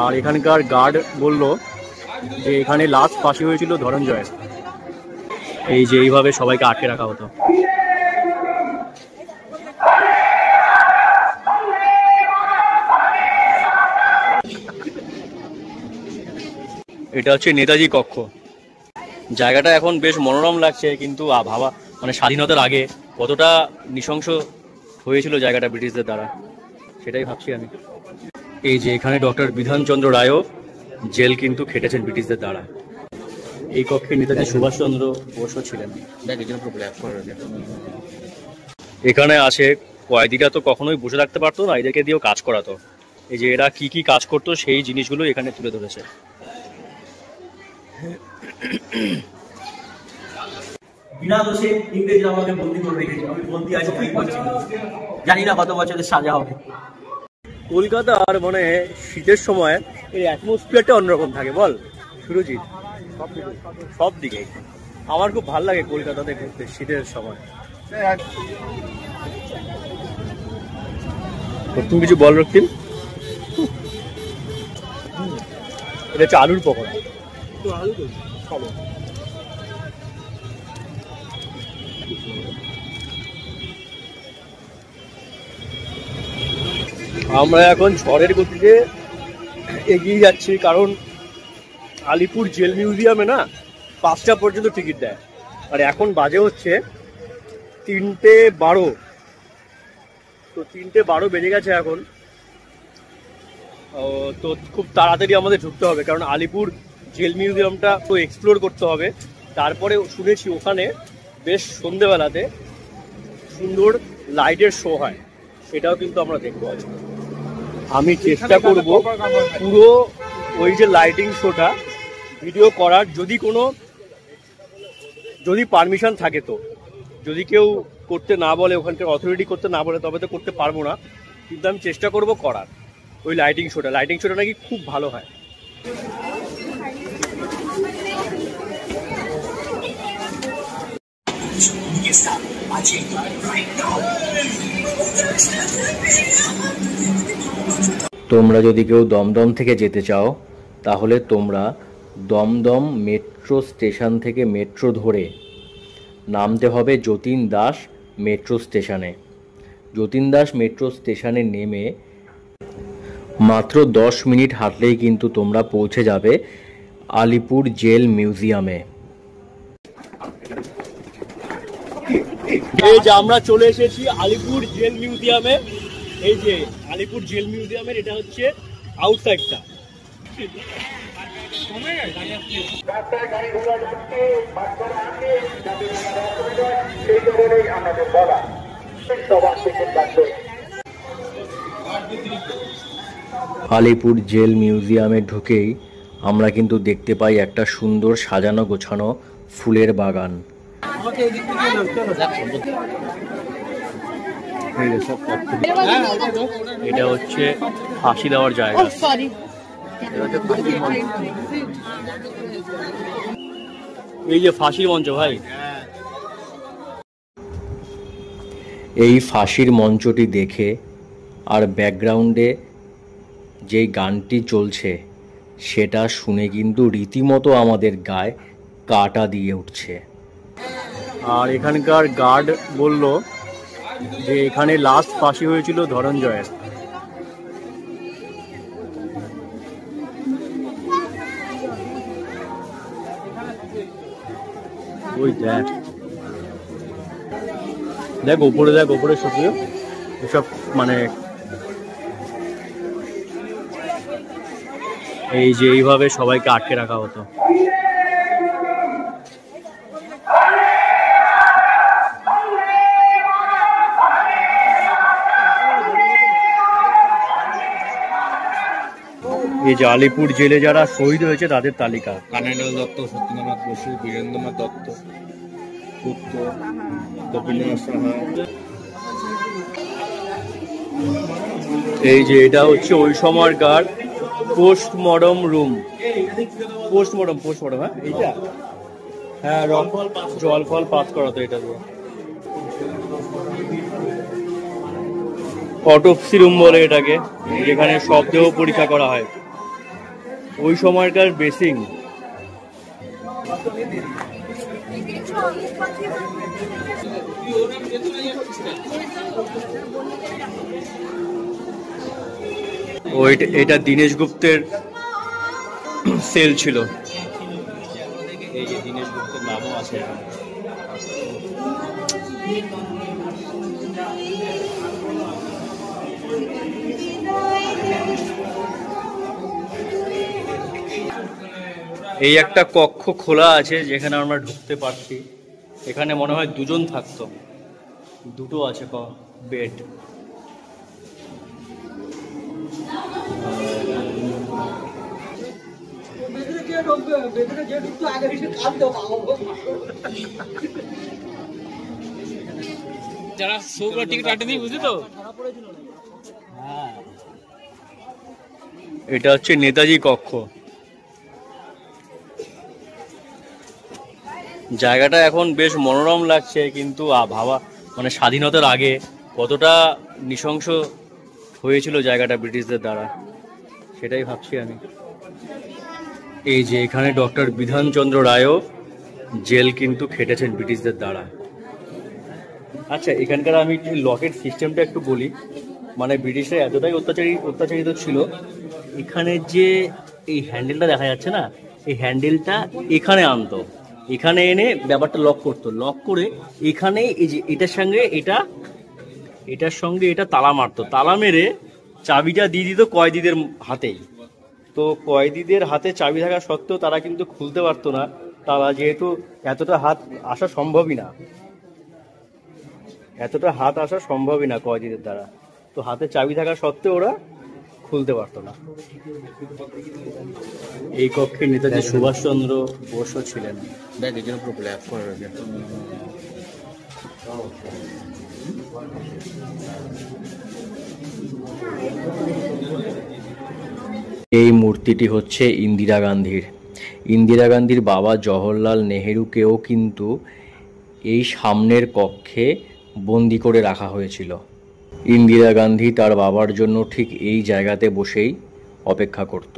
আর এখানকার গার্ড বলল যে এখানে লাস্ট ফাঁসি হয়েছিল ধনঞ্জয়ের। এই যে এইভাবে সবাইকে আটকে রাখা হতো। এটা হচ্ছে নেতাজি কক্ষ। জায়গাটা এখন বেশ মনোরম লাগছে, কিন্তু ভাবা মানে স্বাধীনতার আগে কতটা নৃশংস হয়েছিল জায়গাটা ব্রিটিশদের দ্বারা, সেটাই ভাবছি আমি। এই যে এখানে ডক্টর বিধানচন্দ্র রায়ও জেল কিন্তু খেটেছেন ব্রিটিশদের দ্বারা। এই কক্ষে নেতাজি সুভাষচন্দ্র বোসও ছিলেন। এখানে আসে কয়েদিরা তো কখনোই বসে থাকতে পারতো না, এদেরকে দিয়েও কাজ করাতো। এই যে এরা কি কি কাজ করতো সেই জিনিসগুলো এখানে তুলে ধরেছে। বিনা দোষে ইংরেজরা আমাকে বন্দি করে রেখেছে, আমি বন্দি আছি ঠিক পাচ্ছি না, জানি না কত বছরের সাজা হবে। কলকাতার মানে শীতের সময় এই অ্যাটমসফিয়ারটা অন্যরকম থাকে বল সুরজিৎ, সব দিকে। আমার খুব ভালো লাগে কলকাতাতে ঘুরতে শীতের সময়। তুমি কিছু বল রক্তিম? এটা হচ্ছে আলুর পকোড়া। আমরা এখন ঝড়ের গতিতে এগিয়ে যাচ্ছি, কারণ আলিপুর জেল মিউজিয়ামে না 5টা পর্যন্ত টিকিট দেয়, আর এখন বাজে হচ্ছে 3:12। তো 3:12 বেজে গেছে এখন। তো খুব তাড়াতাড়ি আমাদের ঢুকতে হবে, কারণ আলিপুর জেল মিউজিয়ামটা তো এক্সপ্লোর করতে হবে। তারপরে শুনেছি ওখানে বেশ সন্ধেবেলাতে সুন্দর লাইটের শো হয়, সেটাও কিন্তু আমরা দেখবো। আমি চেষ্টা করব পুরো ওই যে লাইটিং শোটা ভিডিও করার, যদি পারমিশন থাকে। তো যদি কেউ করতে না বলে, ওখানকার অথরিটি করতে না বলে, তবে তো করতে পারবো না, কিন্তু আমি চেষ্টা করব করার ওই লাইটিং শোটা নাকি খুব ভালো হয়। তোমরা যদি কেউ দমদম থেকে যেতে চাও, তাহলে তোমরা দমদম মেট্রো স্টেশন থেকে মেট্রো ধরে নামতে হবে যতীন দাস মেট্রো স্টেশনে। যতীন দাস মেট্রো স্টেশনে নেমে মাত্র 10 মিনিট হাঁটলেই কিন্তু তোমরা পৌঁছে যাবে আলিপুর জেল মিউজিয়ামে। এই যে আমরা চলে এসেছি আলিপুর জেল মিউজিয়ামে। এই যে আলিপুর জেল মিউজিয়ামের এটা হচ্ছে আউটসাইডটা। আলিপুর জেল মিউজিয়ামে ঢুকেই আমরা কিন্তু দেখতে পাই একটা সুন্দর সাজানো গোছানো ফুলের বাগান। এটা হচ্ছে ফাঁসি দেওয়ার জায়গা। এই যে ফাঁসির মঞ্চ ভাই, এই ফাঁসির মঞ্চটি দেখে আর ব্যাকগ্রাউন্ডে যেই গানটি চলছে সেটা শুনে কিন্তু রীতিমতো আমাদের গায়ে কাঁটা দিয়ে উঠছে। আর এখানকার গার্ড বলল যে এখানে লাস্ট ফাঁসি হয়েছিল ধনঞ্জয়ের। ওই দেখ দেখ ওপরে সুপ্রিয় এসব মানে এই যে এইভাবে সবাইকে আটকে রাখা হতো। এই যে আলিপুর জেলে যারা শহীদ হয়েছে তাদের তালিকা: কানাইলাল দত্ত, সত্যেন্দ্রনাথ বসু, বীরেন্দ্রনাথ দত্ত, পুত্র গোপীনাথ সাহা। এই যে এটা হচ্ছে ওই সময়কার পোস্টমর্টম রুম। পোস্টমর্টম হ্যাঁ এইটা, হ্যাঁ জল ফল পাস করাতো এটা দিয়ে। অটোপসি রুম বলে এটাকে, যেখানে শবদেহ পরীক্ষা করা হয়। ওই সময়কার বেসিং। এটা দীনেশ গুপ্তের সেল ছিল। এই যে দীনেশ গুপ্তের নামও আছে এখানে। এই একটা কক্ষ খোলা আছে যেখানে আমরা ঢুকতে পারছি। এখানে মনে হয় দুজন থাকতো, দুটো আছে বেড। যারা শোগুলো টিকিট কাটেনি, বুঝলি তো? এটা হচ্ছে নেতাজি কক্ষ। জায়গাটা এখন বেশ মনোরম লাগছে, কিন্তু ভাবা মানে স্বাধীনতার আগে কতটা নৃশংস হয়েছিল জায়গাটা ব্রিটিশদের দ্বারা, সেটাই ভাবছি আমি। এই যে এখানে ডক্টর বিধানচন্দ্র রায়ও জেল কিন্তু খেটেছেন ব্রিটিশদের দ্বারা। আচ্ছা, এখানকার আমি লকের সিস্টেমটা একটু বলি। মানে ব্রিটিশরা এতটাই অত্যাচারিত ছিল, এখানে যে এই হ্যান্ডেলটা দেখা যাচ্ছে না, এই হ্যান্ডেলটা এখানে আনতো, এখানে এনে ব্যাপারটা লক করতো। লক করে এখানে এই যে এটার সঙ্গে এটা তালা মারতো। তালা মেরে চাবিটা দিয়ে দিত কয়েদিদের হাতেই। তো কয়েদিদের হাতে চাবি থাকা সত্ত্বেও তারা কিন্তু খুলতে পারতো না তালা, যেহেতু এতটা হাত আসা সম্ভবই না কয়েদিদের দ্বারা। তো হাতে চাবি থাকা সত্ত্বেও ওরা খুলতে পারতো না। এই কক্ষে নেতাজি সুভাষচন্দ্র বোসও ছিলেন। এই মূর্তিটি হচ্ছে ইন্দিরা গান্ধীর। ইন্দিরা গান্ধীর বাবা জওহরলাল নেহেরুকেও কিন্তু এই সামনের কক্ষে বন্দি করে রাখা হয়েছিল। ইন্দিরা গান্ধী তার বাবার জন্য ঠিক এই জায়গাতে বসেই অপেক্ষা করত।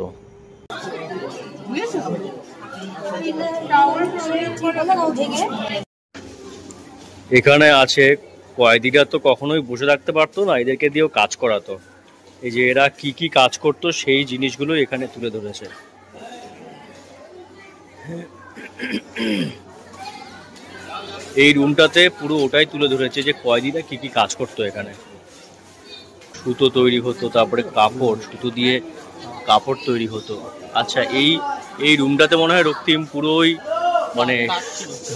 এখানে আছে কয়েদিরা তো কখনোই বসে থাকতে পারতো না, এদেরকে দিয়েও কাজ করাতো। এই যে এরা কি কি কাজ করতো সেই জিনিসগুলো এখানে তুলে ধরেছে। এই রুমটাতে পুরো ওটাই তুলে ধরেছে যে কয়েদিরা কি কি কাজ করতো এখানে। সুতো তৈরি হতো, তারপরে কাপড়, সুতো দিয়ে কাপড় তৈরি হতো। আচ্ছা, এই রুমটাতে মনে হয় রক্তিম পুরোই মানে,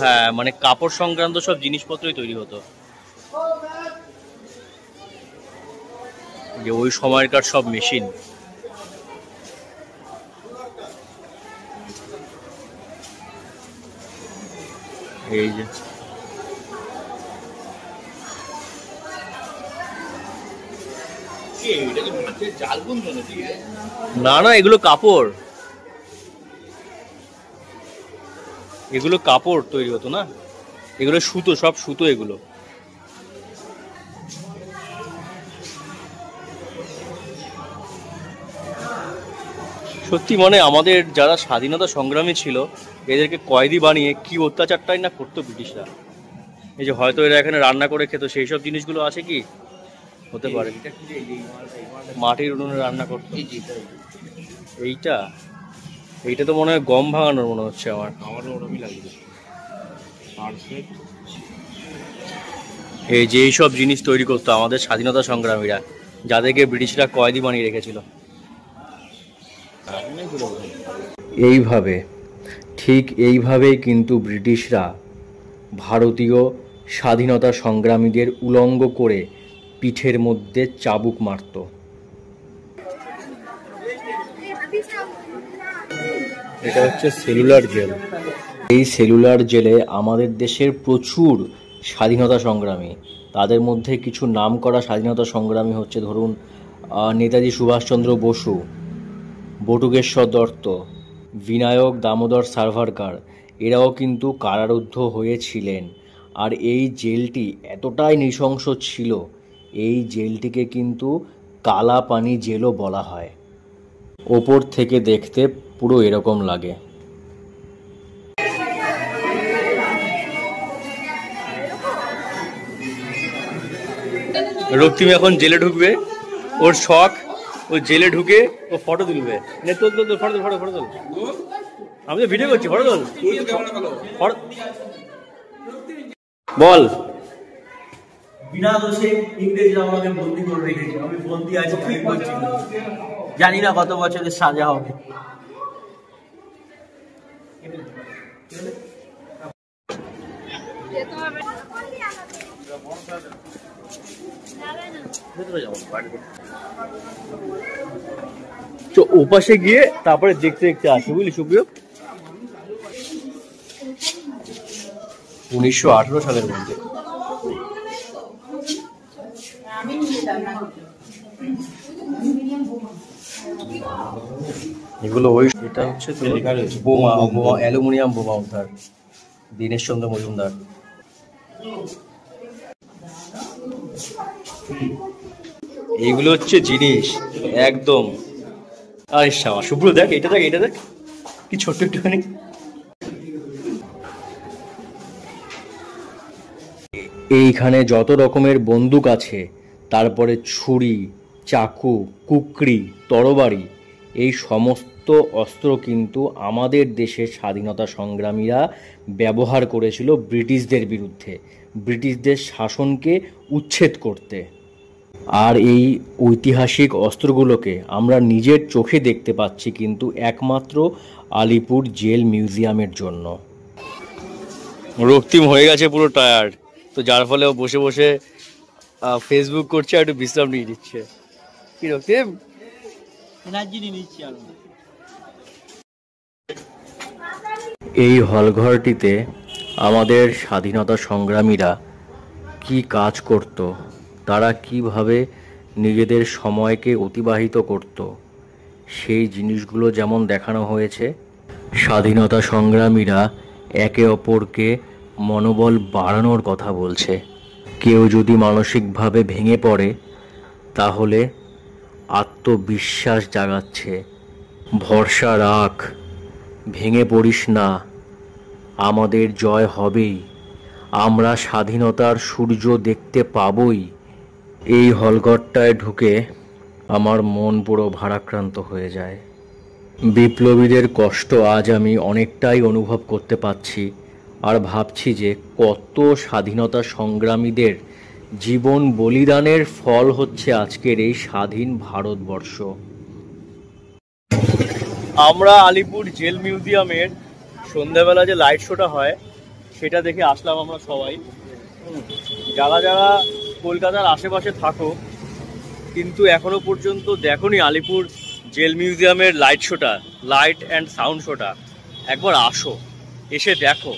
হ্যাঁ, মানে কাপড় সংক্রান্ত সব জিনিসপত্রই তৈরি হতো। যে ওই সময়কার সব মেশিন। এই যে না না, এগুলো কাপড়, এগুলো কাপড় তৈরি হতো না, এগুলো সুতো, সব সুতো এগুলো। সত্যি মানে আমাদের যারা স্বাধীনতা সংগ্রামী ছিল এদেরকে কয়েদি বানিয়ে কি অত্যাচারটাই না করতো ব্রিটিশরা। এই যে হয়তো এরা এখানে রান্না করে খেত, সেই সব জিনিসগুলো আছে কি হতে পারে। মাটির উনুনে রান্না করতো। এইটা তো মনে হয় গম ভাঙানোর মনে হচ্ছে আমার ওরকমই লাগবে। এই যে এইসব জিনিস তৈরি করতো আমাদের স্বাধীনতা সংগ্রামীরা, যাদেরকে ব্রিটিশরা কয়েদি বানিয়ে রেখেছিল। ঠিক এইভাবেই কিন্তু ব্রিটিশরা ভারতীয় স্বাধীনতা সংগ্রামীদের উলঙ্গ করে পিঠের মধ্যে চাবুক মারত। এটা হচ্ছে সেলুলার জেল। এই সেলুলার জেলে আমাদের দেশের প্রচুর স্বাধীনতা সংগ্রামী, তাদের মধ্যে কিছু নামকরা স্বাধীনতা সংগ্রামী হচ্ছে ধরুন নেতাজি সুভাষচন্দ্র বসু, বটুকেশ্বর দত্ত, বিনায়ক দামোদর সাভারকার, এরাও কিন্তু কারারুদ্ধ হয়েছিলেন। আর এই জেলটি এতটাই নৃশংস ছিল, এই জেলটিকে কিন্তু কালা পানি জেলও বলা হয়। ওপর থেকে দেখতে পুরো এরকম লাগে। রক্তিম এখন জেলে ঢুকবে, ওর শখ, ও জেলে ঢুকে ও ফটো তুলবে। ফটো তোল, আমি তো ভিডিও করছি, ফটো তোল। বল। বিনা দোষে ইংরেজরা আমাকে বন্দি করে রেখেছে, আমি বন্দি আছি, জানি না কত বছরের সাজা হবে। তো ওপাশে গিয়ে তারপরে দেখতে দেখতে আসি, বুঝলি সুপ্রিয়। 1918 সালের মধ্যে এগুলো ওই, এটা হচ্ছে বোমা, অ্যালুমিনিয়াম বোমা উদ্ধার, দীনেশচন্দ্র মজুমদার। এইগুলো হচ্ছে জিনিস একদম। আরে শামা শুভ্র দেখ, এটা দেখ কি ছোট্ট একটুখানি। এইখানে যত রকমের বন্দুক আছে, তারপরে ছুরি, চাকু, কুকরি, তরবারি, এই সমস্ত অস্ত্র কিন্তু আমাদের দেশের স্বাধীনতা সংগ্রামীরা ব্যবহার করেছিল ব্রিটিশদের বিরুদ্ধে, ব্রিটিশদের শাসনকে উচ্ছেদ করতে। আর এই ঐতিহাসিক অস্ত্রগুলোকে আমরা নিজের চোখে দেখতে পাচ্ছি কিন্তু একমাত্র আলিপুর জেল মিউজিয়ামের জন্য। রক্তিম হয়ে গেছে পুরো টায়ার্ড, তো যার ফলে ও বসে বসে ফেসবুক করছে, একটু বিশ্রাম নিয়ে দিচ্ছে। কি রক্তিম? এই হলঘরটিতে আমাদের স্বাধীনতা সংগ্রামীরা কি কাজ করত, তারা কিভাবে নিজেদের সময়কে অতিবাহিত করত, সেই জিনিসগুলো যেমন দেখানো হয়েছে। স্বাধীনতা সংগ্রামীরা একে অপরকে মনোবল বাড়ানোর কথা বলছে। কেউ যদি মানসিকভাবে ভেঙে পড়ে তাহলে আত্মবিশ্বাস জাগাচ্ছে, ভরসা রাখ, ভেঙে পড়িস না, আমাদের জয় হবেই, আমরা স্বাধীনতার সূর্য দেখতে পাবই। এই হলঘরটায় ঢুকে আমার মন পুরো ভারাক্রান্ত হয়ে যায়। বিপ্লবীদের কষ্ট আজ আমি অনেকটাই অনুভব করতে পারছি, আর ভাবছি যে কত স্বাধীনতা সংগ্রামীদের জীবন বলিদানের ফল হচ্ছে আজকের এই স্বাধীন ভারতবর্ষ। আমরা আলিপুর জেল মিউজিয়ামের সন্ধ্যাবেলা যে লাইট শোটা হয় সেটা দেখে আসলাম আমরা সবাই। যারা যারা কলকাতার আশেপাশে থাকো কিন্তু এখনো পর্যন্ত দেখোনি আলিপুর জেল মিউজিয়ামের লাইট শোটা, লাইট অ্যান্ড সাউন্ড শোটা, একবার আসো, এসে দেখো,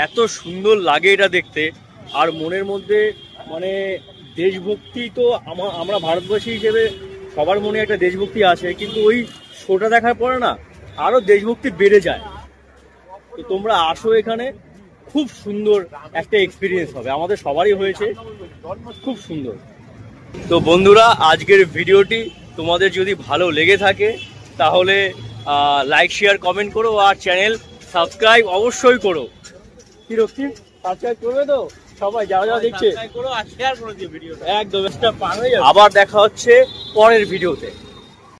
এত সুন্দর লাগে এটা দেখতে। আর মনের মধ্যে মানে দেশভক্তি তো আমরা ভারতবাসী হিসেবে সবার মনে একটা দেশভক্তি আছে, কিন্তু ওই শোটা দেখার পরে না আরো দেশভক্তি বেড়ে যায়। তো তোমরা আসো, এখানে খুব সুন্দর একটা এক্সপিরিয়েন্স হবে, আমাদের সবারই হয়েছে, খুব সুন্দর। তো বন্ধুরা, আজকের ভিডিওটি তোমাদের যদি ভালো লেগে থাকে তাহলে লাইক, শেয়ার, কমেন্ট করো, আর চ্যানেল সাবস্ক্রাইব অবশ্যই করো। কি রক্ষি, সাবস্ক্রাইব করবে তো সবাই যারা যারা দেখছে, একদম। আবার দেখা হচ্ছে পরের ভিডিওতে।